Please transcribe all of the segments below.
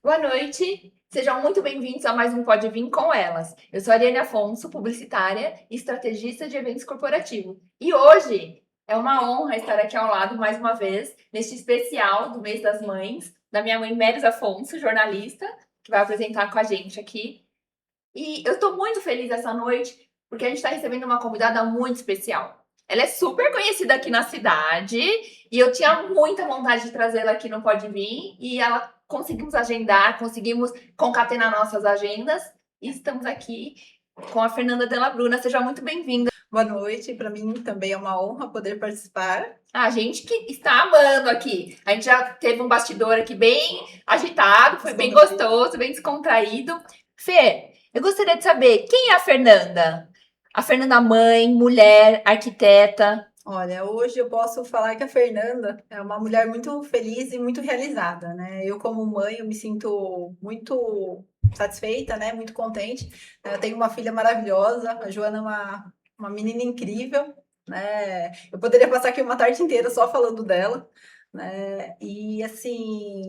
Boa noite, sejam muito bem-vindos a mais um Pode Vir com Elas. Eu sou a Ariane Afonso, publicitária e estrategista de eventos corporativos. E hoje é uma honra estar aqui ao lado mais uma vez, neste especial do Mês das Mães, da minha mãe Meris Afonso, jornalista, que vai apresentar com a gente aqui. E eu estou muito feliz essa noite, porque a gente está recebendo uma convidada muito especial. Ela é super conhecida aqui na cidade e eu tinha muita vontade de trazê-la aqui no Pode Vir e ela conseguimos agendar, conseguimos concatenar nossas agendas e estamos aqui com a Fernanda Della Bruna. Seja muito bem-vinda. Boa noite, para mim também é uma honra poder participar. A gente que está amando aqui. A gente já teve um bastidor aqui bem agitado, foi bem gostoso, bem descontraído. Fê, eu gostaria de saber quem é a Fernanda? A Fernanda mãe, mulher, arquiteta. Olha, hoje eu posso falar que a Fernanda é uma mulher muito feliz e muito realizada, né? Eu, como mãe, eu me sinto muito satisfeita, né? Muito contente. Eu tenho uma filha maravilhosa, a Joana é uma menina incrível, né? Eu poderia passar aqui uma tarde inteira só falando dela, né? E assim,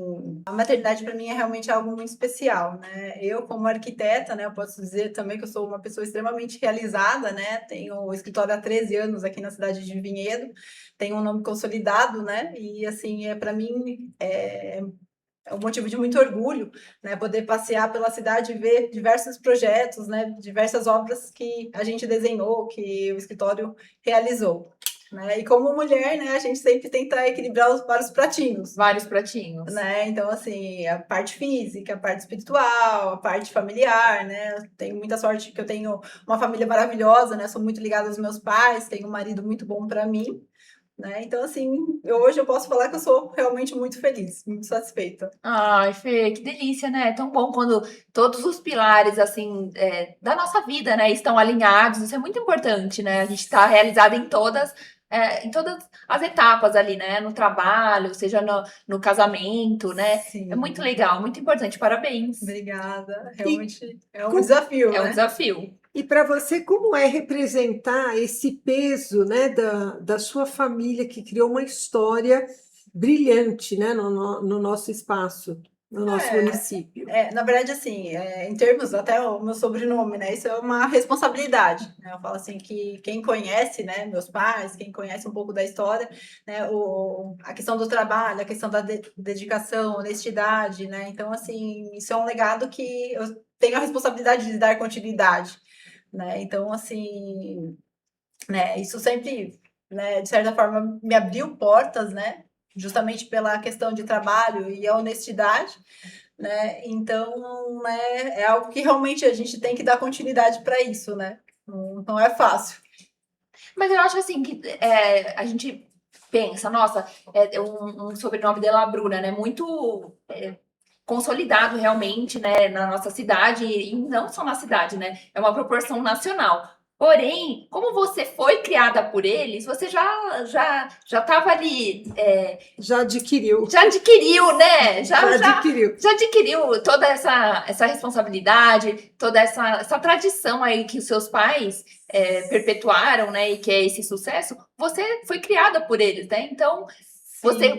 a maternidade para mim é realmente algo muito especial, né? Eu, como arquiteta, né, eu posso dizer também que eu sou uma pessoa extremamente realizada, né? Tenho o escritório há 13 anos aqui na cidade de Vinhedo, tenho um nome consolidado, né? E assim, para mim é um motivo de muito orgulho, né? Poder passear pela cidade e ver diversos projetos, né? Diversas obras que a gente desenhou, que o escritório realizou. Né? E como mulher, né, a gente sempre tenta equilibrar os vários pratinhos. Vários pratinhos. Né? Então, assim, a parte física, a parte espiritual, a parte familiar, né? Eu tenho muita sorte que eu tenho uma família maravilhosa, né? Sou muito ligada aos meus pais, tenho um marido muito bom para mim, né? Então, assim, hoje eu posso falar que eu sou realmente muito feliz, muito satisfeita. Ai, Fê, que delícia, né? É tão bom quando todos os pilares, assim, da nossa vida, né, estão alinhados. Isso é muito importante, né? A gente está realizada em todas as etapas ali, né? No trabalho, seja no casamento, né? É muito Sim, legal, muito importante. Parabéns. obrigada. E, Realmente é um com- desafio, É um né? desafio. e para você, como é representar esse peso, né, da sua família que criou uma história brilhante, né, no nosso espaço, no nosso É, município? na verdade, assim, em termos até o meu sobrenome, né? Isso é uma responsabilidade, né? Eu falo assim que quem conhece, né, meus pais, quem conhece um pouco da história, né, a questão do trabalho, a questão da dedicação, honestidade, né? Então, assim, isso é um legado que eu tenho a responsabilidade de dar continuidade, né? Então, assim, né, isso sempre, né, de certa forma, me abriu portas, né? Justamente pela questão de trabalho e a honestidade, né? Então, né, é algo que realmente a gente tem que dar continuidade para isso, né? Não é fácil. Mas eu acho assim que a gente pensa, nossa, é um sobrenome de La Bruna, né? Muito consolidado realmente, né, na nossa cidade e não só na cidade, né? É uma proporção nacional. Porém, como você foi criada por eles, você já estava ali, Já adquiriu, já adquiriu, né? já adquiriu. Já adquiriu toda essa responsabilidade, toda essa tradição aí que os seus pais perpetuaram, né? E que é esse sucesso. Você foi criada por eles, né? Então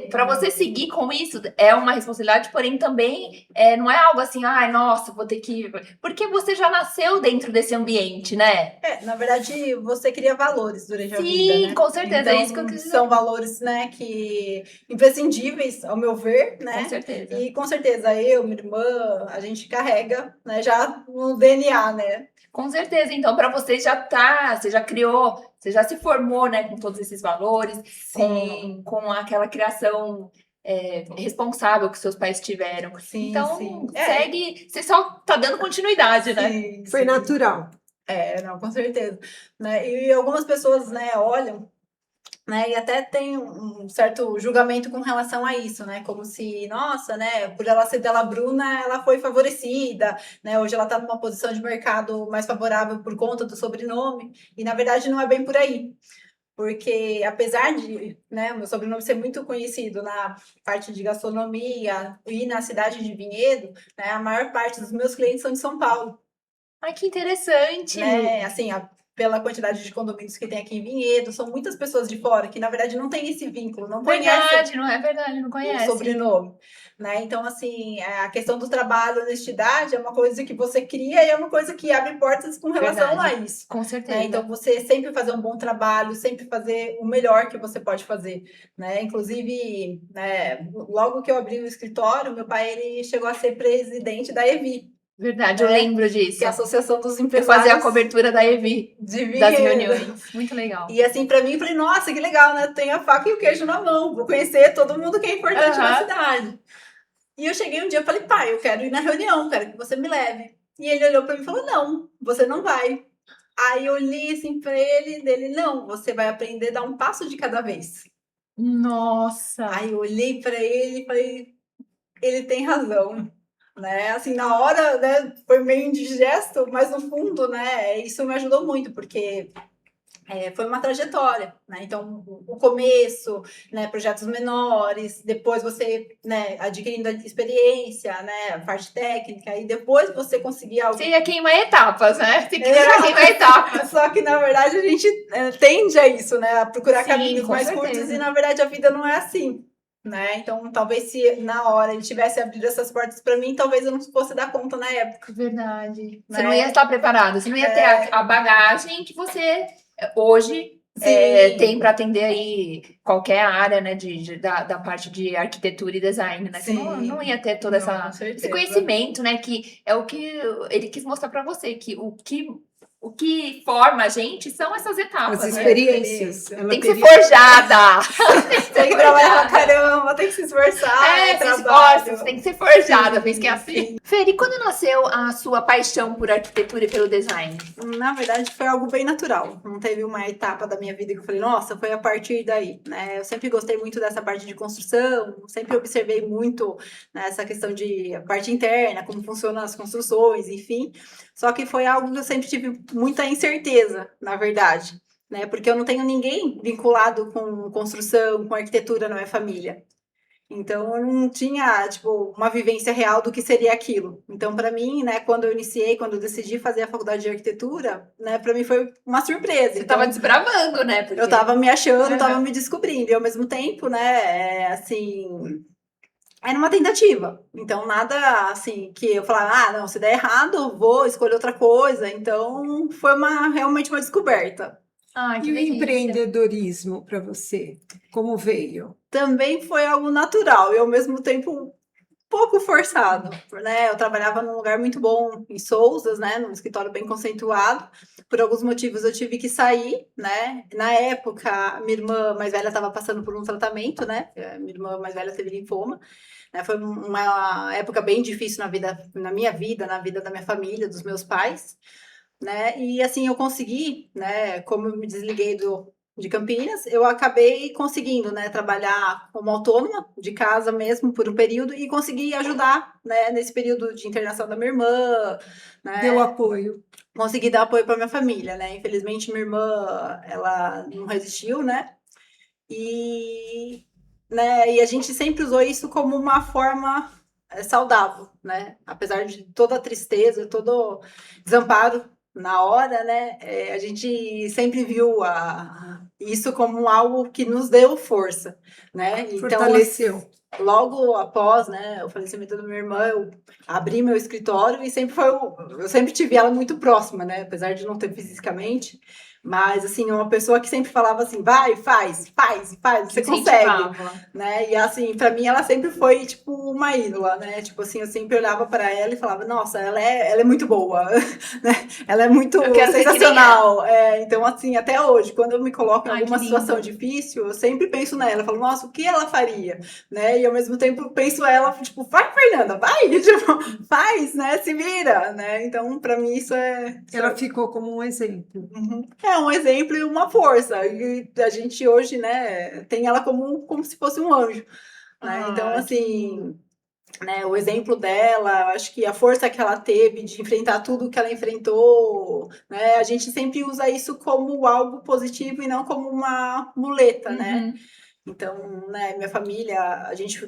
para você seguir com isso é uma responsabilidade, porém também não é algo assim, ai, nossa, vou ter que. Porque você já nasceu dentro desse ambiente, né? Na verdade, você cria valores durante a vida, Sim, né? com certeza, é isso que eu Então, quis dizer. são valores, né, que imprescindíveis, ao meu ver, Com né? certeza. E com certeza eu, minha irmã, a gente carrega, né, já no DNA, né? Com certeza. Então, para você já tá, você já criou, você já se formou, né, com todos esses valores, Sim, com aquela criação responsável que seus pais tiveram. sim, Então, sim. segue, você só tá dando continuidade, né? Sim, Foi sim. natural. Não, com certeza. Né? E algumas pessoas, né, olham, né, e até tem um certo julgamento com relação a isso, né, como se, nossa, né, por ela ser dela Bruna, ela foi favorecida, né, hoje ela está numa posição de mercado mais favorável por conta do sobrenome, e na verdade não é bem por aí. Porque apesar de, né, o meu sobrenome ser muito conhecido na parte de gastronomia e na cidade de Vinhedo, né, a maior parte dos meus clientes são de São Paulo, Ai, que interessante! né? Assim, pela quantidade de condomínios que tem aqui em Vinhedo, são muitas pessoas de fora que, na verdade, não tem esse vínculo, não conhecem Verdade, não é verdade, não o conhece. sobrenome, né? Então, assim, a questão do trabalho, honestidade, é uma coisa que você cria e é uma coisa que abre portas com relação Verdade. a isso. Com certeza. Né? Então, você sempre fazer um bom trabalho, sempre fazer o melhor que você pode fazer, né? Inclusive, né, logo que eu abri o escritório, meu pai ele chegou a ser presidente da EVI, Verdade, eu né? lembro disso. Que é a Associação dos Eu Empresários fazia a cobertura da EVI, de das Vinhedo. reuniões. Muito legal. E assim, pra mim, eu falei, nossa, que legal, né? Tem a faca e o queijo na mão, vou conhecer todo mundo que é importante na cidade. E eu cheguei um dia e falei, pai, eu quero ir na reunião, quero que você me leve. E ele olhou pra mim e falou, não, você não vai. Aí eu olhei assim pra ele, dele, não, você vai aprender a dar um passo de cada vez. Nossa! Aí eu olhei pra ele e falei, ele tem razão, né? Assim, na hora, né, foi meio indigesto, mas no fundo, né, isso me ajudou muito, porque foi uma trajetória, né? Então, o começo, né, projetos menores, depois você, né, adquirindo a experiência, né, a parte técnica, e depois você conseguir algo. Você ia queimar etapas, né? Você queria queimar etapas. Só que, na verdade, a gente tende a isso, né, a procurar caminhos com mais certeza. curtos, e, na verdade, a vida não é assim. Né? Então, talvez se na hora ele tivesse abrido essas portas para mim, talvez eu não fosse dar conta na época. Verdade. Você Né? não ia estar preparado, você não ia ter a bagagem que você hoje tem para atender aí qualquer área, né, da parte de arquitetura e design, né? Você não ia ter todo esse conhecimento, né? Que é o que ele quis mostrar para você, que o que forma a gente são essas etapas. As experiências. Tem que ser forjada. Tem que trabalhar pra caramba, tem que se esforçar. Se esforça, você tem que ser forjada, fez que é assim. Fer, e quando nasceu a sua paixão por arquitetura e pelo design? Na verdade, foi algo bem natural. Não teve uma etapa da minha vida que eu falei, nossa, foi a partir daí, né? Eu sempre gostei muito dessa parte de construção, sempre observei muito, né, essa questão de parte interna, como funcionam as construções, enfim. Só que foi algo que eu sempre tive muita incerteza, na verdade, né? Porque eu não tenho ninguém vinculado com construção, com arquitetura na minha família. Então, eu não tinha, tipo, uma vivência real do que seria aquilo. Então, para mim, né, quando eu decidi fazer a faculdade de arquitetura, né, para mim foi uma surpresa. Você estava desbravando, né? Porque eu estava me achando, estava me descobrindo. E, ao mesmo tempo, né, assim, era uma tentativa. Então, nada, assim, que eu falava, ah, não, se der errado, vou escolher outra coisa. Então, foi realmente uma descoberta. E o empreendedorismo para você? Como veio? Também foi algo natural e, ao mesmo tempo, um pouco forçado, né? Eu trabalhava num lugar muito bom em Sousas, né? Num escritório bem conceituado. Por alguns motivos eu tive que sair, né? Na época, minha irmã mais velha estava passando por um tratamento, né? Minha irmã mais velha teve linfoma. Né? Foi uma época bem difícil na minha vida, na vida da minha família, dos meus pais. Né? E assim eu consegui, né? Como eu me desliguei de Campinas, eu acabei conseguindo, né, trabalhar como autônoma de casa mesmo por um período e consegui ajudar, né, nesse período de internação da minha irmã, né? Deu apoio. Consegui dar apoio para minha família, né? Infelizmente minha irmã, ela não resistiu, né? E a gente sempre usou isso como uma forma saudável, né? Apesar de toda a tristeza, todo desamparo na hora, né? A gente sempre viu isso como algo que nos deu força, né? Fortaleceu. Então, logo após, né, o falecimento da minha irmã, eu abri meu escritório e eu sempre tive ela muito próxima, né? Apesar de não ter fisicamente, mas assim, uma pessoa que sempre falava assim, vai, faz, você consegue, né? E assim, para mim ela sempre foi tipo uma ídola, né? Tipo assim, eu sempre olhava para ela e falava, nossa, ela é muito boa, né? Ela é muito sensacional. Então assim, até hoje, quando eu me coloco em alguma situação difícil, eu sempre penso nela, eu falo, nossa, o que ela faria, né? E ao mesmo tempo eu penso ela, tipo, vai, Fernanda, vai, tipo, faz, né? Se vira, né? Então, para mim isso Ela ficou como um exemplo. Uhum. É um exemplo e uma força. E a gente hoje, né, tem ela como se fosse um anjo. Né? Então, assim, né, o exemplo dela, acho que a força que ela teve de enfrentar tudo que ela enfrentou, né, a gente sempre usa isso como algo positivo e não como uma muleta, né? Então, né, minha família, a gente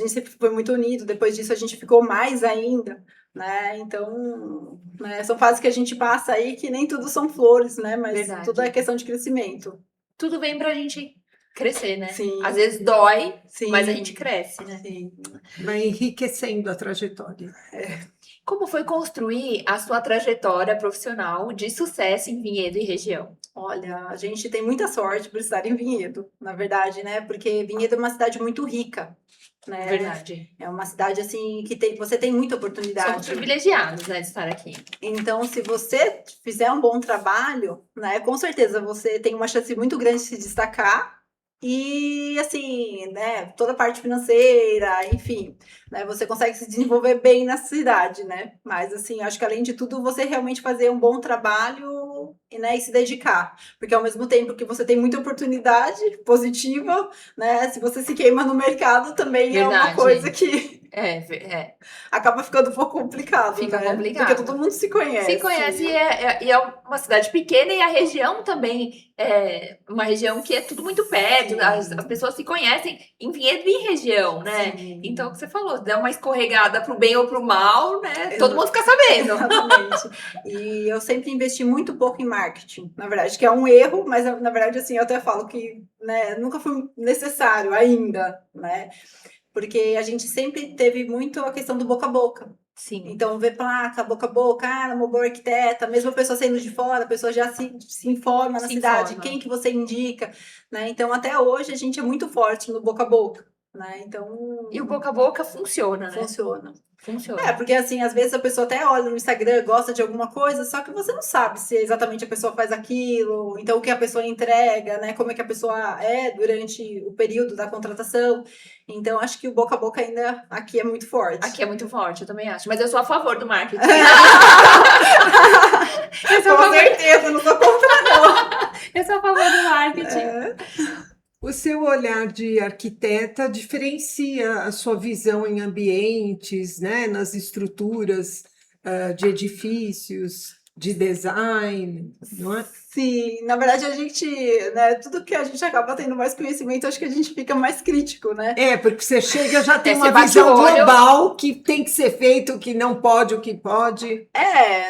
sempre foi muito unido, depois disso a gente ficou mais ainda, né? Então, né, são fases que a gente passa aí que nem tudo são flores, né? Mas Verdade. tudo é questão de crescimento. Tudo vem pra gente crescer, né? Sim. Às vezes dói, Sim. mas a gente cresce, né? Sim. Vai enriquecendo a trajetória. Como foi construir a sua trajetória profissional de sucesso em Vinhedo e região? Olha, a gente tem muita sorte por estar em Vinhedo, na verdade, né? Porque Vinhedo é uma cidade muito rica, né? Verdade. É uma cidade assim que você tem muita oportunidade. Somos privilegiados, né, de estar aqui. Então, se você fizer um bom trabalho, né, com certeza você tem uma chance muito grande de se destacar. E assim, né, toda a parte financeira, enfim, né, você consegue se desenvolver bem na cidade, né? Mas assim, acho que além de tudo, você realmente fazer um bom trabalho e, né, e se dedicar. Porque ao mesmo tempo que você tem muita oportunidade positiva, né, se você se queima no mercado também é uma Verdade. coisa que É. acaba ficando um pouco complicado, Fica né? complicado. Porque todo mundo se conhece. Se conhece e é uma cidade pequena e a região também é uma região que é tudo muito perto. Sim. As pessoas se conhecem em Vinhedo e região, né? Sim. Então, o que você falou, dá uma escorregada pro bem ou pro mal, né? Todo mundo fica sabendo. Exatamente. E eu sempre investi muito pouco em marketing, na verdade, que é um erro, mas na verdade, assim, eu até falo que, né, nunca foi necessário ainda, né? Porque a gente sempre teve muito a questão do boca a boca. Sim. Então, ver placa, boca a boca, uma boa arquiteta, mesmo a pessoa saindo de fora, a pessoa já se informa na cidade, quem que você indica, né? Então, até hoje, a gente é muito forte no boca a boca, né? Então... E o boca a boca funciona, né? Funciona. Funciona. Porque assim, às vezes a pessoa até olha no Instagram, gosta de alguma coisa, só que você não sabe se exatamente a pessoa faz aquilo, então o que a pessoa entrega, né? Como é que a pessoa é durante o período da contratação. Então, acho que o boca a boca ainda aqui é muito forte. Aqui é muito forte, eu também acho. Mas eu sou a favor do marketing. Com certeza, não sou contra, não. Eu sou a favor do marketing. O seu olhar de arquiteta diferencia a sua visão em ambientes, né, nas estruturas de edifícios, de design, não é? Sim, na verdade a gente, né, tudo que a gente acaba tendo mais conhecimento, acho que a gente fica mais crítico, né? Porque você chega já tem você uma bate visão o olho. global que tem que ser feito, o que não pode, o que pode.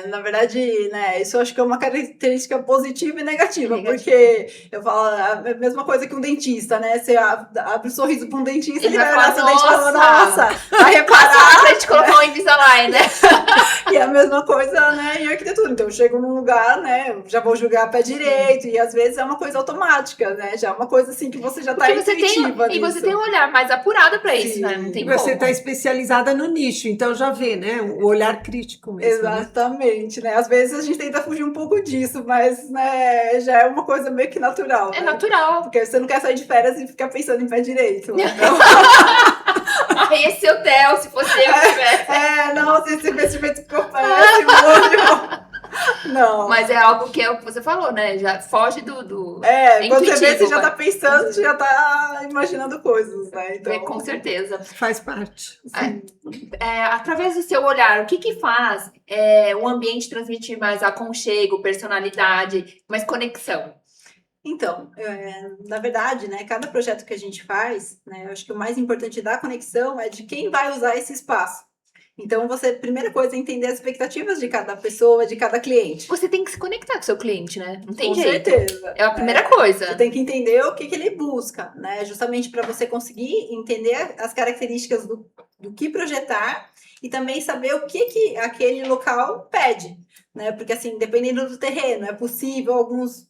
Na verdade, né, isso eu acho que é uma característica positiva e negativa, porque eu falo a mesma coisa que um dentista, né? Você abre o sorriso para um dentista, ele vai olhar seu dente e fala, nossa, vai reparar. Pra gente colocar um Invisalign, né? E é a mesma coisa, né, em arquitetura. Então, eu chego num lugar, né, já vou julgar pé direito, e às vezes é uma coisa automática, né? Já é uma coisa assim que você já tá intuitiva E você nisso. tem um olhar mais apurado para isso, Sim. né? Não tem E você como. está especializada no nicho, então já vê, né? O olhar crítico mesmo. Né? Exatamente, né? Às vezes a gente tenta fugir um pouco disso, mas, né, já é uma coisa meio que natural. É né? natural. Porque você não quer sair de férias e ficar pensando em pé direito. Então... Ai, esse hotel, se fosse eu que tivesse. Não, se esse investimento ficou péssimo. Não. Mas é algo que é o que você falou, né? Já foge do quando você vê, você já vai. tá pensando, você já tá imaginando coisas, né? Então... Com certeza. Faz parte. Através do seu olhar, o que faz o ambiente transmitir mais aconchego, personalidade, mais conexão? Então, na verdade, né, cada projeto que a gente faz, né, eu acho que o mais importante da conexão é de quem vai usar esse espaço. Então, primeira coisa é entender as expectativas de cada pessoa, de cada cliente. Você tem que se conectar com o seu cliente, né? Não tem com jeito. Certeza. É a primeira coisa. Você tem que entender o que ele busca, né? Justamente para você conseguir entender as características do que projetar e também saber o que aquele local pede, né? Porque, assim, dependendo do terreno, é possível alguns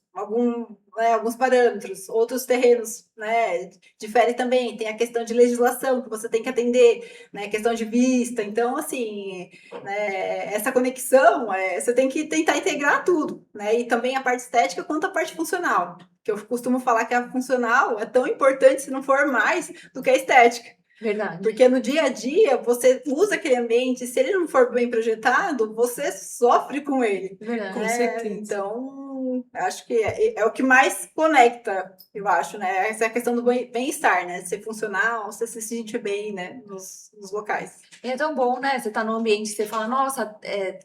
parâmetros, outros terrenos, né, difere também, tem a questão de legislação que você tem que atender, né, questão de vista, então, assim, né, essa conexão, você tem que tentar integrar tudo, né, e também a parte estética quanto a parte funcional, que eu costumo falar que a funcional é tão importante, se não for mais, do que a estética. Verdade. Porque no dia a dia, você usa aquele ambiente, se ele não for bem projetado, você sofre com ele. Verdade. Com certeza. Então, acho que é o que mais conecta, eu acho, né? Essa é a questão do bem-estar, né? Ser funcional, você se sentir bem, né? Nos locais. E é tão bom, né? Você tá num ambiente que você fala, nossa,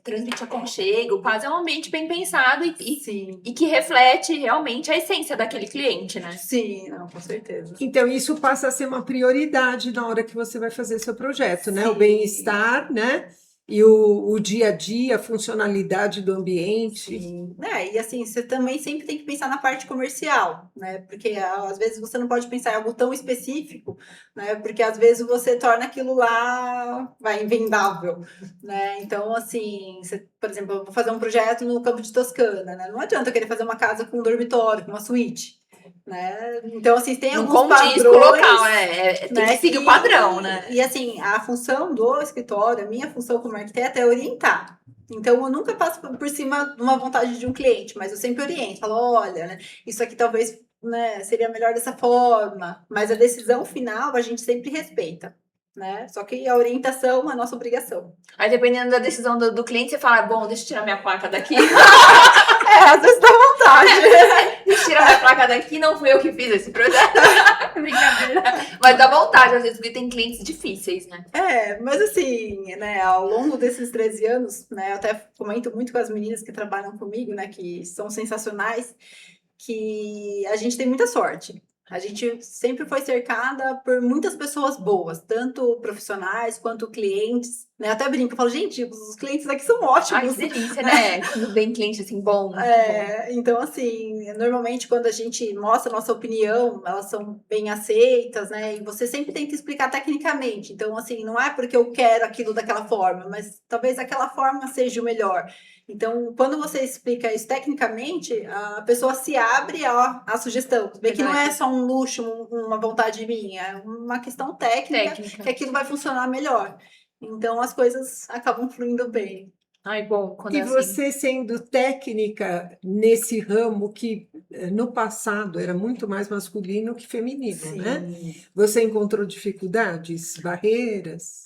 transmite aconchego, paz. É um ambiente bem pensado Sim. e que reflete realmente a essência daquele cliente, né? Sim, não, com certeza. Então, isso passa a ser uma prioridade na hora que você vai fazer seu projeto, né? O Sim. bem-estar, né? E o dia a dia, a funcionalidade do ambiente. Sim. E assim, você também sempre tem que pensar na parte comercial, né? Porque às vezes você não pode pensar em algo tão específico, né? Porque às vezes você torna aquilo lá invendável, né? Então, assim, por exemplo, eu vou fazer um projeto no Campo de Toscana, né? Não adianta eu querer fazer uma casa com um dormitório, com uma suíte. Né? Então, assim, tem Não alguns condiz com o padrões, local, tem que seguir o padrão, né? E assim, a função do escritório, a minha função como arquiteta é orientar. Então, eu nunca passo por cima de uma vontade de um cliente, mas eu sempre oriento, falo, olha, né, isso aqui talvez, né, seria melhor dessa forma, mas a decisão final a gente sempre respeita. Né? Só que a orientação é a nossa obrigação. Aí, dependendo da decisão do cliente, você fala, bom, deixa eu tirar minha placa daqui. Às vezes dá vontade. Deixa eu tirar minha placa daqui, não fui eu que fiz esse projeto. Brincadeira. Mas dá vontade, às vezes, porque tem clientes difíceis, né? Mas assim, né, ao longo desses 13 anos, né, eu até comento muito com as meninas que trabalham comigo, né, que são sensacionais, que a gente tem muita sorte. A gente sempre foi cercada por muitas pessoas boas, tanto profissionais quanto clientes. Né? Eu até brinco, eu falo, gente, os clientes aqui são ótimos. Ai, que delícia, né? Quando vem cliente assim, bom. Então, assim, normalmente quando a gente mostra a nossa opinião, elas são bem aceitas, né? E você sempre tenta explicar tecnicamente. Então, assim, não é porque eu quero aquilo daquela forma, mas talvez aquela forma seja o melhor. Então, quando você explica isso tecnicamente, a pessoa se abre à sugestão. Vê que não é só um luxo, uma vontade minha, é uma questão técnica que aquilo vai funcionar melhor. Então, as coisas acabam fluindo bem. Ai, bom, quando E é assim. você sendo técnica nesse ramo que no passado era muito mais masculino que feminino, Sim. né? Você encontrou dificuldades, barreiras?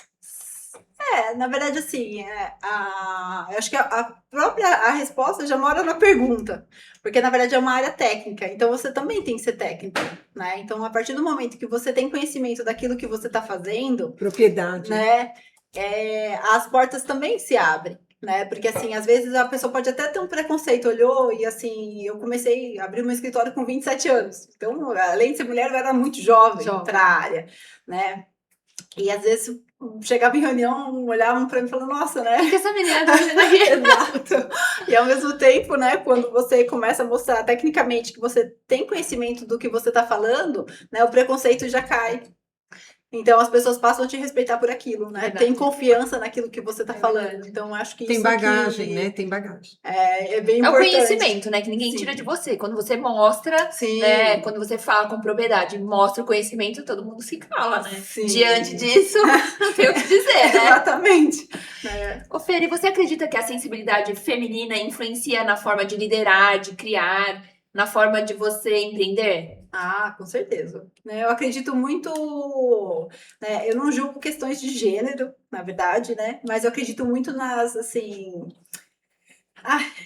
Na verdade, assim, eu acho que a resposta já mora na pergunta, porque na verdade é uma área técnica, então você também tem que ser técnico, né? Então, a partir do momento que você tem conhecimento daquilo que você está fazendo, Propriedade. né? As portas também se abrem. Né? Porque assim, às vezes a pessoa pode até ter um preconceito, olhou e assim, eu comecei a abrir meu escritório com 27 anos. Então, além de ser mulher, eu era muito jovem para a área, né? E às vezes chegava em reunião, olhavam para mim e falavam, nossa, né? O que essa menina tá fazendo aqui? Exato. E ao mesmo tempo, né, quando você começa a mostrar tecnicamente que você tem conhecimento do que você está falando, né, o preconceito já cai. Então as pessoas passam a te respeitar por aquilo, né? Verdade. Tem confiança naquilo que você está falando. Então acho que tem isso bagagem, que né? Tem bagagem. é bem É o importante. conhecimento, né? Que ninguém tira de você. Quando você mostra, né? Quando você fala com propriedade, mostra o conhecimento, todo mundo se cala, né? Sim. Diante disso, não tem o que dizer, né? Exatamente. Ô, Fer, e você acredita que a sensibilidade feminina influencia na forma de liderar, de criar, na forma de você empreender? Ah, com certeza. Eu acredito muito, né, eu não julgo questões de gênero, na verdade, né? Mas eu acredito muito nas, assim,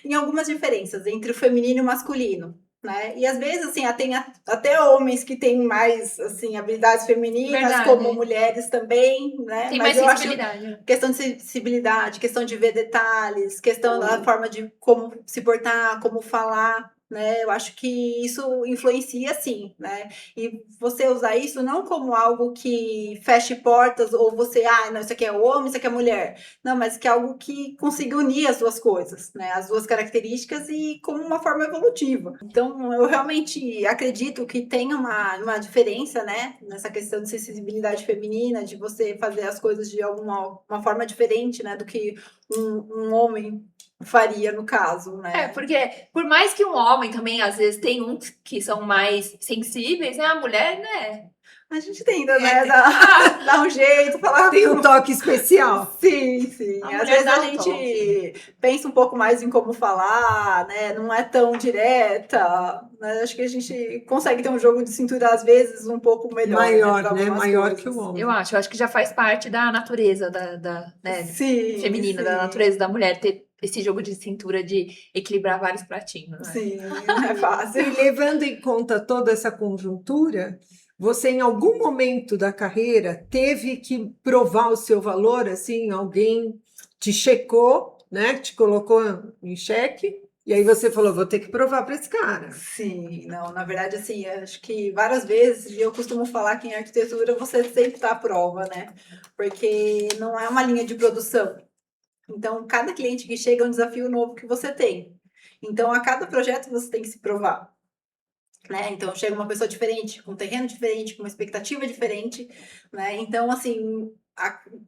em algumas diferenças entre o feminino e o masculino. Né? E às vezes, assim, tem até homens que têm mais, assim, habilidades femininas, Verdade. como mulheres também, né? Tem Mas mais eu sensibilidade. acho questão de sensibilidade, questão de ver detalhes, questão da forma de como se portar, como falar, né? Eu acho que isso influencia, sim, né? E você usar isso não como algo que feche portas, ou você, não, isso aqui é homem, isso aqui é mulher. Não, mas que é algo que consiga unir as duas coisas, né? As duas características e como uma forma evolutiva. Então, eu realmente acredito que tem uma diferença, né? Nessa questão de sensibilidade feminina, de você fazer as coisas de uma forma diferente, né? Do que um homem faria no caso, né? Porque por mais que um homem também, às vezes, tem uns que são mais sensíveis, né? A mulher, né? A gente tenta, né, dar um jeito, falar. Tem um toque especial. Sim, sim. A Às mulher vezes dá a um gente pensa um pouco mais em como falar, né? Não é tão direta, né? Acho que a gente consegue ter um jogo de cintura, às vezes, um pouco melhor, Maior, para né? algumas Maior coisas. que o homem. Eu acho que já faz parte da natureza né, Sim, feminina, da sim, natureza da mulher ter esse jogo de cintura de equilibrar vários pratinhos, né? sim, não é fácil. E levando em conta toda essa conjuntura, você em algum momento da carreira teve que provar o seu valor, assim, alguém te checou, né? Te colocou em xeque, e aí você falou, vou ter que provar para esse cara. Sim, não, na verdade, assim, acho que várias vezes, e eu costumo falar que em arquitetura você sempre está à prova, né? Porque não é uma linha de produção. Então, cada cliente que chega é um desafio novo que você tem. Então, a cada projeto você tem que se provar, né? Então, chega uma pessoa diferente, com um terreno diferente, com uma expectativa diferente, né? Então, assim,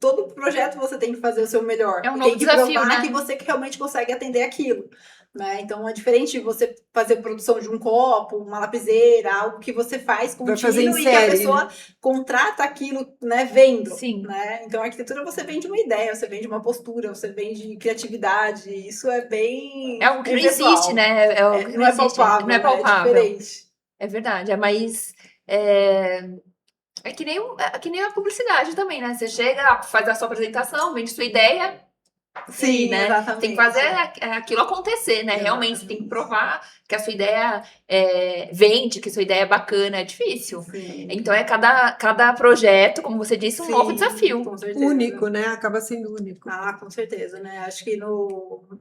todo projeto você tem que fazer o seu melhor. É um E novo tem que desafio, provar né? que você realmente consegue atender aquilo, né? Então, é diferente de você fazer produção de um copo, uma lapiseira, algo que você faz Vai fazer em contínuo e que a série, pessoa né? contrata aquilo, né, vendo. Sim. Né? Então, a arquitetura você vende uma ideia, você vende uma postura, você vende criatividade. Isso é É algo que bem não existe, pessoal. né? É algo que Não não é existe, não é palpável, né? É palpável. diferente. É verdade, é que nem, é que nem a publicidade também, né? Você chega, faz a sua apresentação, vende sua ideia, e aí, Sim, né? Tem que exatamente. fazer aquilo acontecer, né? Realmente você tem que Exatamente. provar que a sua ideia vende, que a sua ideia é bacana, é difícil. Sim, Então é cada projeto, como você disse, um novo sim, desafio. com Único, certeza. né? Acaba sendo único. Ah, com certeza, né? Acho que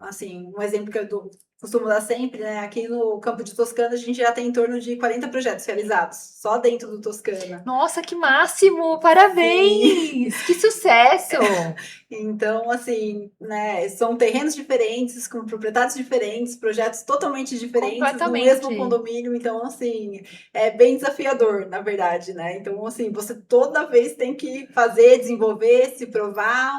assim, um exemplo que eu costumo dar sempre, né? Aqui no Campo de Toscana a gente já tem em torno de 40 projetos realizados, só dentro do Toscana. Nossa, que máximo! Sim. Parabéns! Que sucesso! Então, assim, né, são terrenos diferentes, com proprietários diferentes, projetos totalmente diferentes no mesmo Completamente. condomínio. Então, assim, é bem desafiador, na verdade, né? Então, assim, você toda vez tem que fazer, desenvolver, se provar.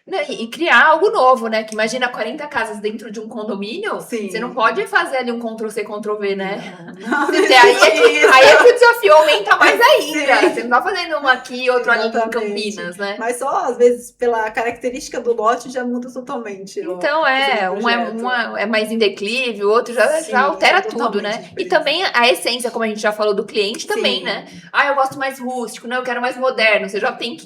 Não, e criar algo novo, né? Que imagina 40 casas dentro de um condomínio, você não Sim. pode fazer ali um Ctrl-C, Ctrl-V, né? Não Aí existe isso. aí é que o desafio aumenta mais ainda. Você Sim, não tá fazendo um aqui e outro ali em exatamente. Campinas, né? Mas só, às vezes, pela característica do lote, já muda totalmente o Então questão do um projeto. é mais em declive, o outro já Sim, é altera tudo, totalmente né? E diferente. também a essência, como a gente já falou do cliente também, né? Sim, Ah, eu gosto mais rústico, não, eu quero mais moderno. Você já tem já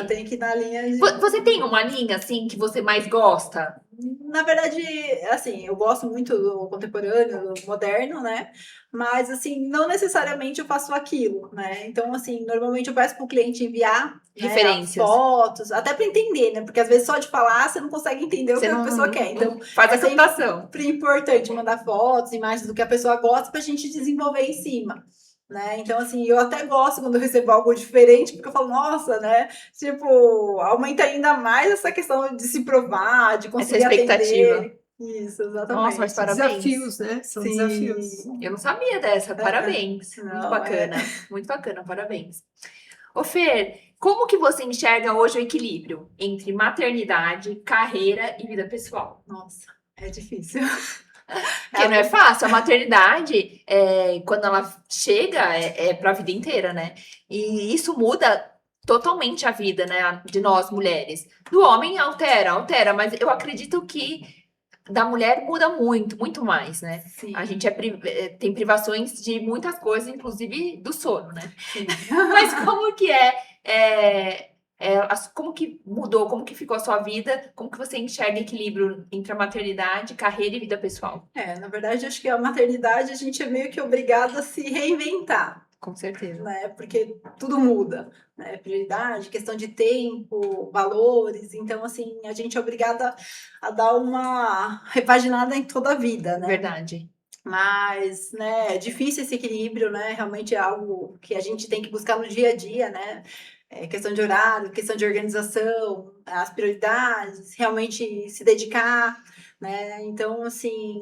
que. tem que ir na linha de. Você tem uma linha assim que você mais gosta? Na verdade, assim, eu gosto muito do contemporâneo, do moderno, né? Mas, assim, não necessariamente eu faço aquilo, né? Então, assim, normalmente eu peço para o cliente enviar, né, as Referências. fotos, até para entender, né? Porque às vezes só de falar você não consegue entender o Você que a pessoa não quer. Então, faz é a captação. sempre importante mandar fotos, imagens do que a pessoa gosta para a gente desenvolver em cima. Né? Então, assim, eu até gosto quando eu recebo algo diferente, porque eu falo, nossa, né? Tipo, aumenta ainda mais essa questão de se provar, de Essa conseguir expectativa. atender. Isso, Nossa, mas exatamente. parabéns. Desafios, né? São desafios. Sim. Eu não sabia dessa. Parabéns. Muito Não, bacana. Muito bacana, parabéns. Ô Fer, como que você enxerga hoje o equilíbrio entre maternidade, carreira e vida pessoal? Nossa, é difícil. Porque não é fácil. A maternidade, quando ela chega, é para a vida inteira, né? E isso muda totalmente a vida, né, de nós mulheres. Do homem altera, mas eu acredito que da mulher muda muito, muito mais, né? Sim, A gente tem privações de muitas coisas, inclusive do sono, né? sim. Mas como que como que mudou, como que ficou a sua vida, como que você enxerga equilíbrio entre a maternidade, carreira e vida pessoal? Na verdade, acho que a maternidade a gente é meio que obrigado a se reinventar. Com certeza. Né? Porque tudo muda, né? Prioridade, questão de tempo, valores. Então, assim, a gente é obrigada a dar uma repaginada em toda a vida, né? Verdade. Mas, né, é difícil esse equilíbrio, né? Realmente é algo que a gente tem que buscar no dia a dia, né? Questão de horário, questão de organização, as prioridades, realmente se dedicar, né? Então, assim,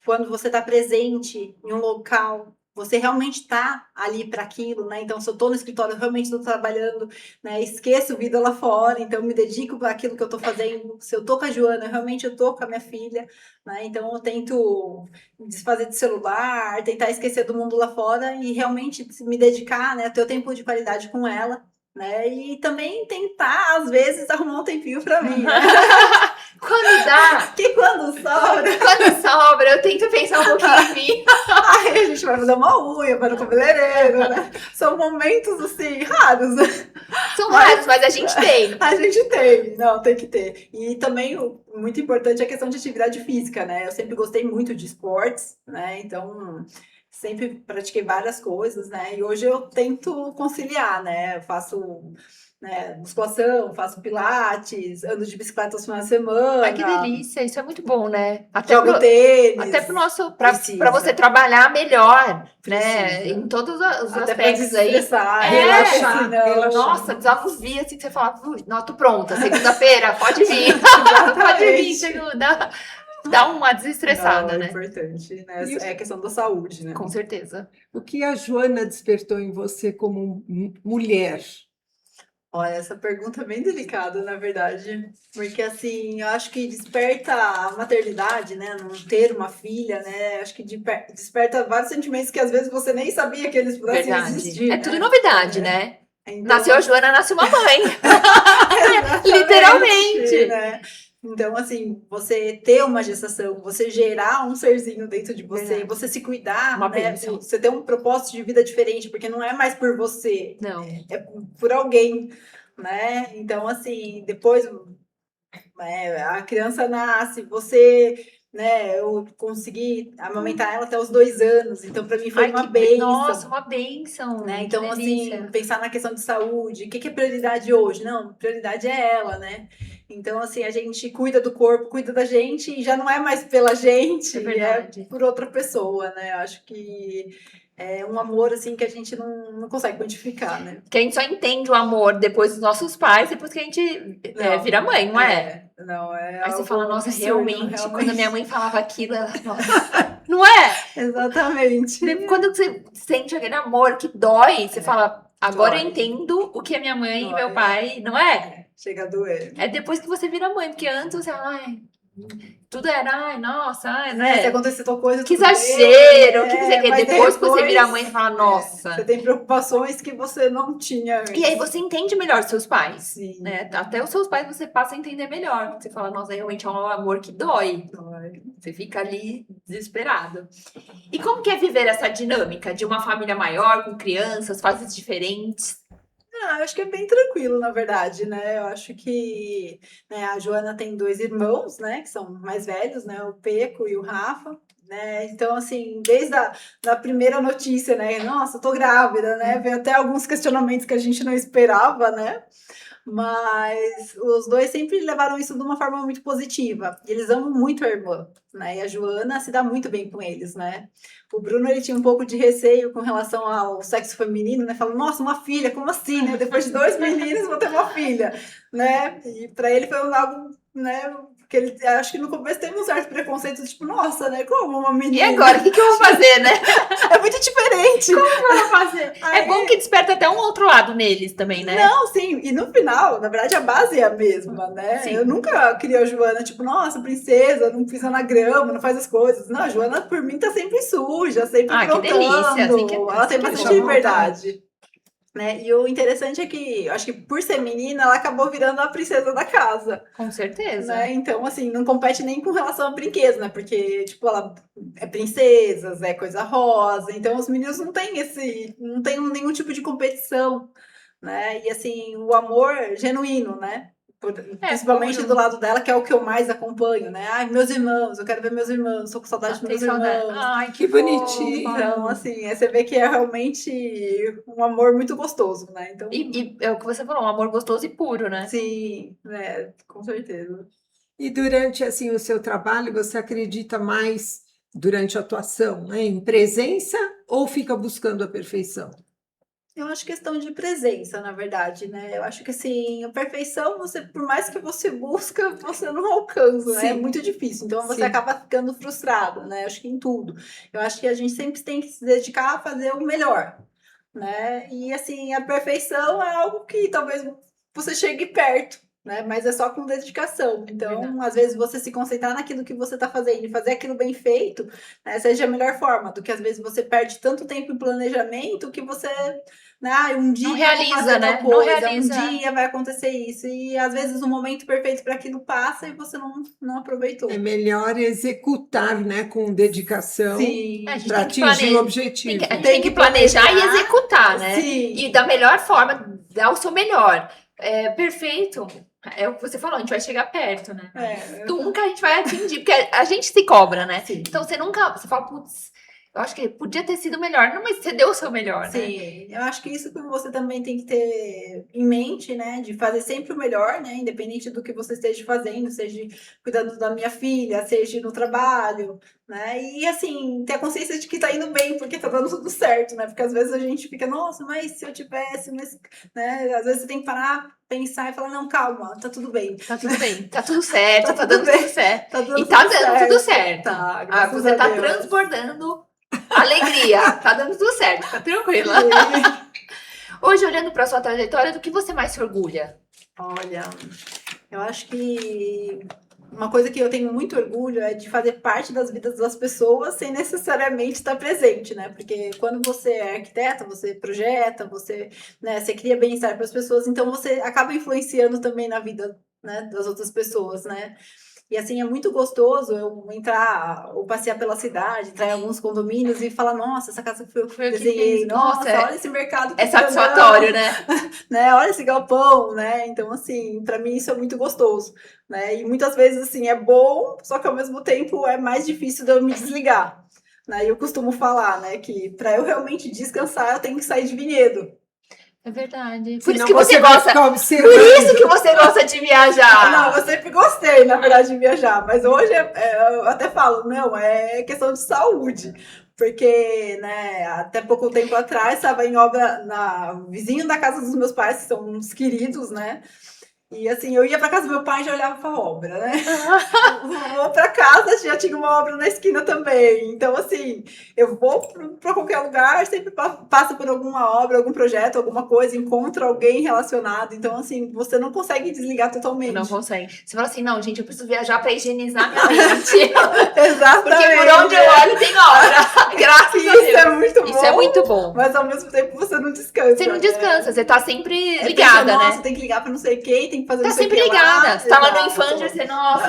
quando você está presente em um local você realmente tá ali para aquilo, né? Então, se eu tô no escritório, eu realmente estou trabalhando, né? Esqueço vida lá fora, então eu me dedico para aquilo que eu tô fazendo. Se eu tô com a Joana, realmente eu tô com a minha filha, né? Então, eu tento me desfazer de celular, tentar esquecer do mundo lá fora e realmente me dedicar, né? Ter o tempo de qualidade com ela. Né? E também tentar, às vezes, arrumar um tempinho para mim, né? Quando dá, Que quando sobra, quando sobra, eu tento pensar um pouquinho em mim. aí a gente vai fazer uma unha, vai no cabeleireiro, né? São momentos, assim, raros, né? São raros, mas a gente tem. A gente tem, não, tem que ter. E também, muito importante é a questão de atividade física, né? Eu sempre gostei muito de esportes, né? Então, sempre pratiquei várias coisas, né? E hoje eu tento conciliar, né? Eu faço, né, musculação, faço pilates, ando de bicicleta aos finais de semana, Ai, que delícia, isso é muito bom, né? jogo Até pro tênis. nosso, Precisa. para você trabalhar melhor, né? Precisa. Em todos os Até para aspectos aí. desestressar, Relaxar, porque senão... relaxar. Nossa, desafia assim que você fala, não, tô pronta, segunda-feira, pode vir. Pode vir, Exatamente. segunda. Dá uma desestressada, Não, é né? importante, né? E- É a questão da saúde, né? Com certeza. O que a Joana despertou em você como mulher? Olha, essa pergunta é bem delicada, na verdade, porque assim, eu acho que desperta a maternidade, né? Não ter uma filha, né? Acho que desperta vários sentimentos que às vezes você nem sabia que eles pudessem Verdade. existir, É né? tudo novidade, né? Então, Nasceu a Joana, nasce uma mãe. exatamente, Literalmente. né? Então, assim, você ter uma gestação, você gerar um serzinho dentro de você, Verdade. você se cuidar, Uma né? bênção. Você ter um propósito de vida diferente, porque não é mais por você, Não. é por alguém, né? Então, assim, depois a criança nasce, você, né? Eu consegui amamentar ela até os 2 anos, então para mim foi Ai, uma que bênção. nossa, uma bênção. Né? Que Então, delícia. assim, pensar na questão de saúde, o que é prioridade hoje? Não, prioridade é ela, né? Então, assim, a gente cuida do corpo, cuida da gente e já não é mais pela gente, É verdade. por outra pessoa, né? Eu acho que é um amor, assim, que a gente não consegue quantificar, né? Que a gente só entende o amor depois dos nossos pais, depois que a gente vira mãe, não é? Não, é Aí você algo fala, nossa, absurdo, realmente, quando a minha mãe falava aquilo, ela, nossa, não é? Exatamente. Quando você sente aquele amor que dói, você fala, agora eu Dói. entendo o que a minha mãe e Dói. meu pai, não é? Chega a doer. É depois que você vira mãe, porque antes você, ai, tudo era, ai, nossa, ai, não Se é? acontecer tal coisa, Que tudo bem, exagero, que dizer que mas depois que você vira mãe, depois, você fala, você nossa. tem preocupações que você não tinha antes. E aí você entende melhor os seus pais, Sim. né? Até os seus pais você passa a entender melhor. Você fala, nossa, realmente é um amor que dói. Você fica ali desesperado. E como que é viver essa dinâmica de uma família maior, com crianças, fases diferentes? Eu acho que é bem tranquilo, na verdade, né? Eu acho que, né, a Joana tem 2 irmãos, né, que são mais velhos, né, o Peco e o Rafa, né? Então, assim, desde a da primeira notícia, né, nossa, eu tô grávida, né? Veio até alguns questionamentos que a gente não esperava, né? Mas os dois sempre levaram isso de uma forma muito positiva. Eles amam muito a irmã, né? E a Joana se dá muito bem com eles, né? O Bruno, ele tinha um pouco de receio com relação ao sexo feminino, né? Falou, nossa, uma filha, como assim, né? Depois de 2 meninos, vou ter uma filha, né? E para ele foi algo, né? Porque ele, acho que no começo teve um certo preconceito, tipo, nossa, né? Como uma menina? E agora, o que eu vou fazer, né? É muito diferente. Como que eu vou fazer? É bom que desperta até um outro lado neles também, né? Não, sim, e no final, na verdade, a base é a mesma, né? Sim. Eu nunca queria a Joana, tipo, nossa, princesa, não pisa na grama, não faz as coisas. Não, a Joana, por mim, tá sempre suja, sempre Ah, que delícia, assim que- ela tem assim que é bastante bom. liberdade. Né? E o interessante é que, acho que por ser menina, ela acabou virando a princesa da casa. Com certeza. Né? Então, assim, não compete nem com relação a brinquedos, né? Porque, tipo, ela é princesas, é coisa rosa. Então, os meninos não tem nenhum tipo de competição, né? E, assim, o amor genuíno, né? Principalmente puro. do lado dela, que é o que eu mais acompanho, né? Ai, meus irmãos, eu quero ver meus irmãos, tô com saudade dos Tem meus saudade. irmãos. Ai, Que bonitinho. Então, assim, você vê que é realmente um amor muito gostoso, né? Então, E é o que você falou, um amor gostoso e puro, né? sim, né? Com certeza. E durante assim o seu trabalho, você acredita mais durante a atuação, né, em presença ou fica buscando a perfeição? Eu acho questão de presença, na verdade, né? Eu acho que assim, a perfeição, você, por mais que você busca, você não alcança, né? É Sim, muito difícil. Então você sim. acaba ficando frustrado, né? Eu acho que em tudo. Eu acho que a gente sempre tem que se dedicar a fazer o melhor, né? E assim, a perfeição é algo que talvez você chegue perto, né? Mas é só com dedicação. Então, Verdade. às vezes você se concentrar naquilo que você está fazendo e fazer aquilo bem feito, né, seja a melhor forma, do que às vezes você perde tanto tempo em planejamento que você, né, um dia eu vou realiza, fazer né? tal Não coisa, um realiza. dia vai acontecer isso, e às vezes o momento perfeito para aquilo passa e você não É aproveitou. melhor executar, né, com dedicação A Sim, gente para tem que atingir o planejar. A objetivo. gente tem tem que que planejar e planejar. executar, né? E Sim, da melhor forma, dar o seu melhor. É perfeito. É o que você falou, a gente vai chegar perto, né? Mas é, nunca a gente vai atingir, porque a gente se cobra, né? sim. Então você nunca. Você fala, putz, eu acho que podia ter sido melhor. Não, mas você deu o seu melhor, né? Sim, eu acho que isso que você também tem que ter em mente, né? De fazer sempre o melhor, né? Independente do que você esteja fazendo, seja cuidando da minha filha, seja no trabalho, né? E assim, ter a consciência de que tá indo bem, porque tá dando tudo certo, né? Porque às vezes a gente fica, nossa, mas se eu tivesse, mas, né? Às vezes você tem que parar, pensar e falar, não, calma, tá tudo bem. Tá tudo bem, tá tudo certo, Tá tá tudo dando tudo bem, certo. tá dando E tá tudo dando tudo certo. certo. Tá, graças Você a tá Deus. transbordando alegria. Tá dando tudo certo, fica tranquila. Sim. Hoje, olhando pra sua trajetória, do que você mais se orgulha? Olha, eu acho que uma coisa que eu tenho muito orgulho é de fazer parte das vidas das pessoas sem necessariamente estar presente, né? Porque quando você é arquiteta, você projeta, você, né, você cria bem-estar para as pessoas, então você acaba influenciando também na vida, né, das outras pessoas, né? E assim, é muito gostoso eu entrar ou passear pela cidade, entrar em alguns condomínios e falar, nossa, essa casa foi eu que Foi eu que desenhei, fiz. Nossa, nossa, olha esse mercado é que grandão, satisfatório, né? né? Olha esse galpão, né? Então, assim, para mim isso é muito gostoso, né? E muitas vezes, assim, é bom, só que ao mesmo tempo é mais difícil de eu me desligar. Né? E eu costumo falar, né, que para eu realmente descansar, eu tenho que sair de Vinhedo. É verdade. Por isso Senão que você você vai gosta. ficar Por isso que observando. você gosta de Não, viajar. eu sempre gostei, na verdade, de viajar, mas hoje eu até falo, não, é questão de saúde. Porque, né, até pouco tempo atrás estava em obra na vizinho da casa dos meus pais, que são uns queridos, né? E assim, eu ia para casa do meu pai e já olhava para a obra, né? Vou para casa, já tinha uma obra na esquina também. Então, assim, eu vou para qualquer lugar, sempre passa por alguma obra, algum projeto, alguma coisa, encontro alguém relacionado. Então, assim, você não consegue desligar Não totalmente. consegue. Você fala assim, não, gente, eu preciso viajar pra higienizar minha mente. Exatamente. Porque por onde eu olho tem obra. Graças a Isso Deus. é muito bom. Isso é muito bom. Mas ao mesmo tempo você não descansa. Você não descansa, você tá sempre É, ligada, pensa, nossa, né? tem que ligar para não sei quem, tem que fazer Tá não sei o sempre que ligada. lá. Você tá lá no Exato. Infanger, você, nossa.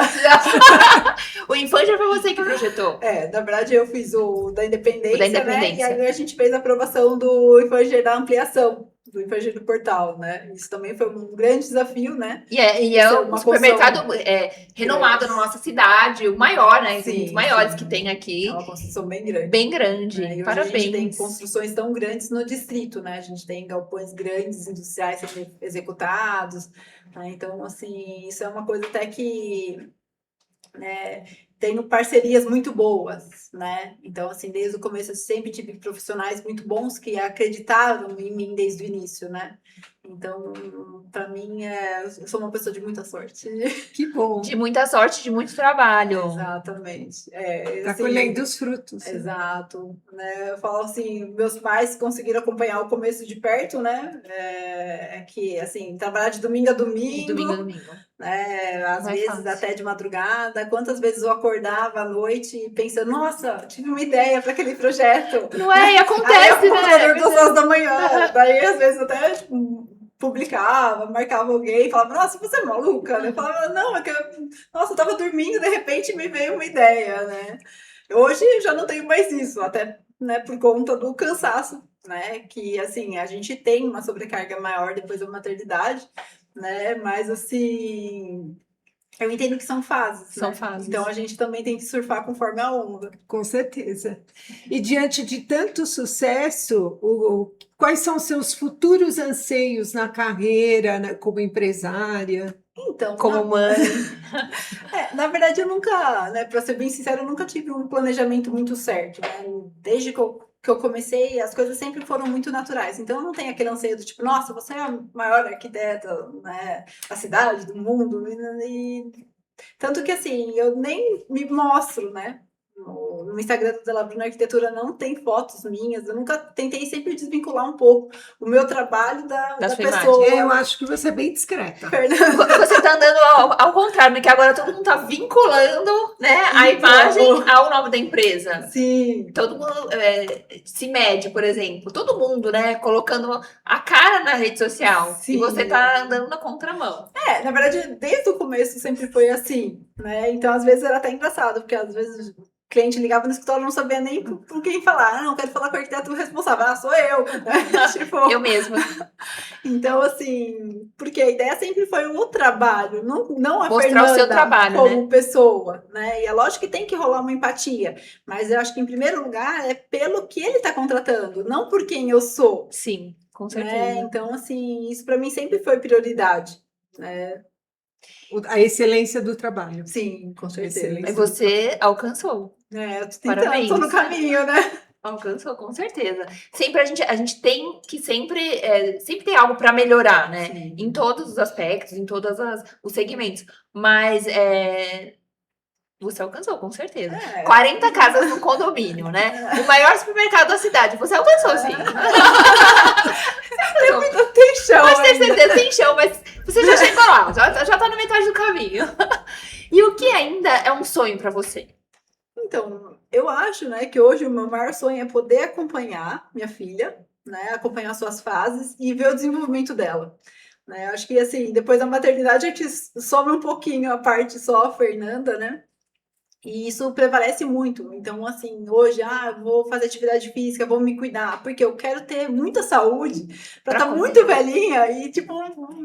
O Infanger foi você que projetou. É, na verdade eu fiz o da O da Independência, né? E Independência. aí a gente fez a aprovação do Infanger da ampliação, do Infanger do portal, né? Isso também foi um grande desafio, né? E é Isso é um uma supermercado construção renomado na grande. nossa cidade, o maior, né? Um dos Sim, maiores que sim. tem É aqui. uma construção bem grande. Bem Né? grande. E hoje a gente tem Parabéns. construções tão grandes no distrito, né? A gente tem galpões grandes industriais sendo executados, né? Então, assim, isso é uma coisa até que, né, tenho parcerias muito boas, né? Então, assim, desde o começo eu sempre tive profissionais muito bons que acreditaram em mim desde o início, né? Então, para mim, eu sou uma pessoa de muita sorte. Que bom. De muita sorte, de muito trabalho. Exatamente. É, Tá assim, colhendo os frutos. Né? exato, né? Eu falo assim, meus pais conseguiram acompanhar o começo de perto, né? Que assim, trabalhar de domingo a De domingo a domingo, domingo. né? Às Não é vezes fácil. até de madrugada. Quantas vezes eu acordava à noite pensando, nossa, tive uma ideia para aquele projeto. Não é? E Aí acontece, o computador né? 2 horas da manhã. Daí às vezes até tipo, publicava, marcava alguém, falava, nossa, você é maluca? Eu falava, não, é que nossa, eu tava dormindo, de repente me veio uma ideia, né? Hoje eu já não tenho mais isso, até, né, por conta do cansaço, né? Que assim, a gente tem uma sobrecarga maior depois da maternidade, né? Mas assim, eu entendo que são fases, São né? fases. Então a gente também tem que surfar conforme a onda. Com certeza. E diante de tanto sucesso, quais são seus futuros anseios na carreira, como empresária? Então, Como mãe. na verdade, eu nunca, né, para ser bem sincero, eu nunca tive um planejamento muito certo, né? Desde que eu que eu comecei, as coisas sempre foram muito naturais. Então, eu não tenho aquele anseio do tipo, nossa, você é a maior arquiteta, né, da cidade, do mundo. Tanto que, assim, eu nem me mostro, né? No Instagram da Della Bruna Arquitetura não tem fotos minhas. Eu nunca tentei sempre desvincular um pouco o meu trabalho da sua pessoa. Eu acho que você é bem discreta. Fernanda. Você tá andando ao contrário, porque agora todo mundo tá vinculando, né, a Então. imagem ao nome da empresa. Sim. Todo mundo se mede, por exemplo. Todo mundo, né, colocando a cara na rede social. Sim. E você tá andando na contramão. Na verdade, desde o começo sempre foi assim, né? Então, às vezes era até engraçado, porque às vezes o cliente ligava no escritório e não sabia nem com quem falar. Ah, não, quero falar com o arquiteto responsável. Ah, sou eu. Tipo, Eu mesma. então, assim, porque a ideia sempre foi o trabalho, não a Mostrar Fernanda o seu trabalho, como pessoa, né? E é lógico que tem que rolar uma empatia, mas eu acho que em primeiro lugar é pelo que ele está contratando, não por quem eu sou. Sim, com Né? certeza. Então, assim, isso para mim sempre foi prioridade. Né? A excelência do trabalho. Sim, com certeza. Excelência. E você alcançou. Eu tô tentando, Parabéns. tô no caminho, né? Alcançou, com certeza. Sempre a gente tem que sempre tem algo para melhorar, né? Sim. Em todos os aspectos, em todos os segmentos. Mas você alcançou, com certeza. 40 casas no condomínio, né? O maior supermercado da cidade. Você alcançou, sim. Tem chão. Pode ter certeza, tem chão, mas você já chegou lá, já tá na metade do caminho. E o que ainda é um sonho para você? Então, eu acho, né, que hoje o meu maior sonho é poder acompanhar minha filha, né, acompanhar suas fases e ver o desenvolvimento dela. Né? Acho que, assim, depois da maternidade a gente some um pouquinho a parte só a Fernanda, né? E isso prevalece muito. Então, assim, hoje, vou fazer atividade física, vou me cuidar, porque eu quero ter muita saúde para estar muito velhinha e, tipo,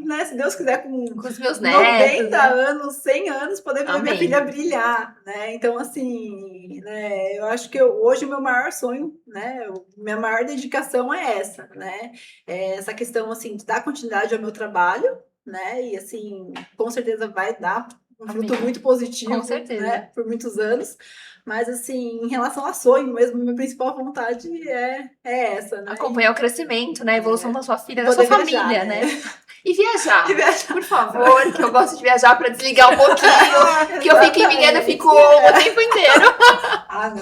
né, se Deus quiser, com os meus 90 netos, né? anos, 100 anos, poder ver minha Amém. filha brilhar, né? Então, assim, né, eu acho que hoje o meu maior sonho, né, minha maior dedicação é essa, né? É essa questão, assim, de dar continuidade ao meu trabalho, né? E, assim, com certeza vai dar um fruto Amém. muito positivo, Com certeza. né, por muitos anos. Mas, assim, em relação a sonho mesmo, minha principal vontade é essa, né? Acompanhar o crescimento, né? A evolução da sua filha, da Poder sua viajar, família, né? E viajar. E viajar. Por favor, que eu gosto de viajar para desligar um pouquinho, que eu fico em Vinhedo, eu fico o tempo inteiro.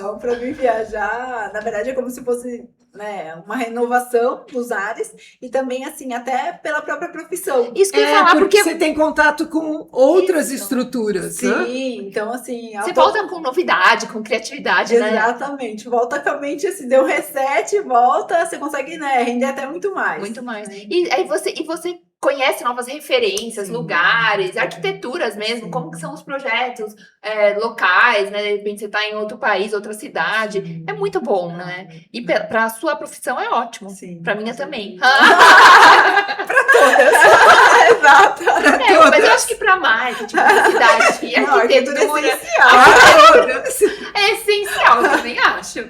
Não, para mim viajar, na verdade é como se fosse, né, uma renovação dos ares e também, assim, até pela própria profissão. Isso que eu ia falar, porque você tem contato com outras Isso. estruturas. Sim, Né? então, assim... Você volta com novidade, com criatividade, né? Exatamente, volta com a mente, assim, deu um reset, volta, você consegue, né, render até muito mais. Muito mais. E aí você conhece novas referências, Sim. lugares, arquiteturas mesmo, Sim. como que são os projetos locais, né? De repente você está em outro país, outra cidade. Sim. É muito bom, né? E para a sua profissão é ótimo. Sim. Para minha também. Para todas. Exato. Mas eu acho que para marketing, publicidade e arquitetura é essencial, eu também acho.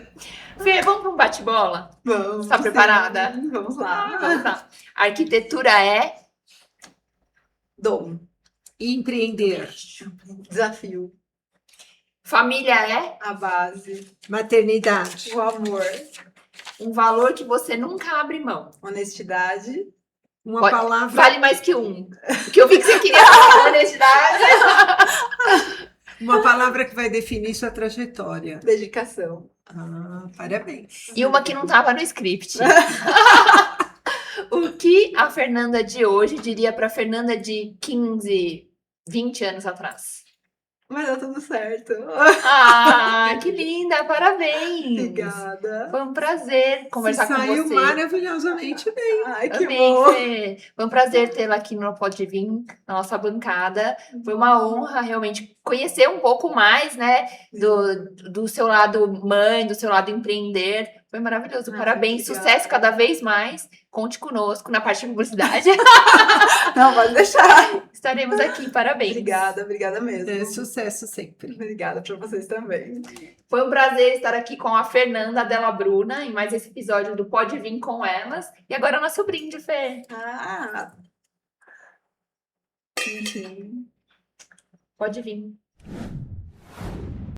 Fê, vamos para um bate-bola? Vamos. Tá preparada? Sim. Vamos lá. Vamos lá. Arquitetura é Dom. Empreender. Desafio. Família é A base. Maternidade. O amor. um valor que você nunca abre mão. Honestidade. Uma Pode- palavra. Vale mais que um. Porque eu vi que você queria falar honestidade. Uma palavra que vai definir sua trajetória. Dedicação. Parabéns. E uma que não tava no script. O que a Fernanda de hoje diria pra Fernanda de 15, 20 anos atrás? Mas dá tudo certo. Ah, que linda! Parabéns! Obrigada. Foi um prazer conversar Você com saiu você. maravilhosamente bem. Ai, que Amém, bom. Fê. Foi um prazer tê-la aqui no Pode Vir, na nossa bancada. Foi uma honra realmente conhecer um pouco mais, né, do seu lado mãe, do seu lado empreender. Foi maravilhoso. Parabéns, obrigada. sucesso cada vez mais. Conte conosco na parte de publicidade. Não, pode deixar. Estaremos aqui. Parabéns. Obrigada mesmo. Sucesso sempre. Obrigada para vocês também. Foi um prazer estar aqui com a Fernanda Della Bruna em mais esse episódio do Pode Vir com Elas. E agora nosso brinde, Fê. Enfim. Pode vir.